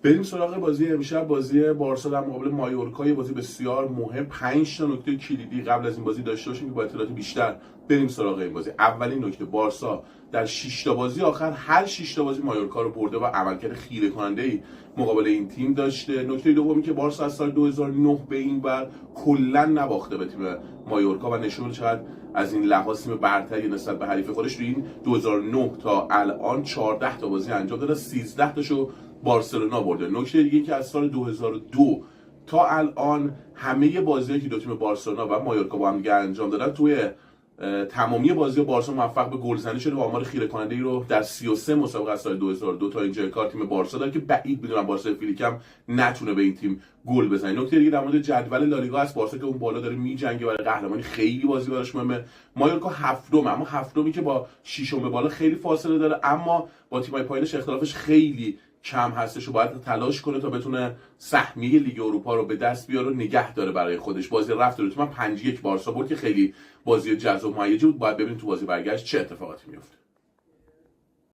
بریم سراغ بازی امشب. بازی بارسا در مقابل مایورکا، یه بازی بسیار مهم. 5 تا نکته کلیدی قبل از این بازی داشته باشیم که با اطلاعات بیشتر بریم سراغ این بازی. اولین نکته، بارسا در 6 تا بازی آخر هر 6 تا بازی مایورکا رو برده و عملکرد خیره کننده‌ای مقابل این تیم داشته. نکته دومی که بارسا از سال 2009 به این ور کلا نباخته به تیم مایورکا و نشون چقدر از این لحاظ تیم برتری نسبت به حریف خودش. تو این 2009 تا الان 14 تا بازی انجام داده، 13 تاشو بارسلونا برده. نکته دیگه که از سال 2002 تا الان همه بازیایی که دو تیم بارسلونا و مایورکا با هم دیگه انجام دادن، توی تمامی بازی بارسا موفق به گلزنی شده و آمار خیره کننده ای رو در 33 مسابقه از سال 2002 تا اینجا کار تیم بارسا داره که بعید میدونم بارسا فیلیکم نتونه به این تیم گل بزنه. نکته دیگه در مورد جدول لالیگا است. بارسا که اون بالا داره میجنگه برای قهرمانی، خیلی بازی براش مهمه. مایورکا هفتم، اما هفتمی که با ششم به بالا خیلی فاصله داره، اما با تیم‌های پایینش اختلافش خیلی کم هستش و باید تلاش کنه تا بتونه سهمیه لیگ اروپا رو به دست بیاره و نگه داره برای خودش. بازی رفت رو تیم 5-1 بارسا برد که خیلی بازی جذاب و مهیجی بود. باید ببینیم تو بازی برگشت چه اتفاقاتی میفته.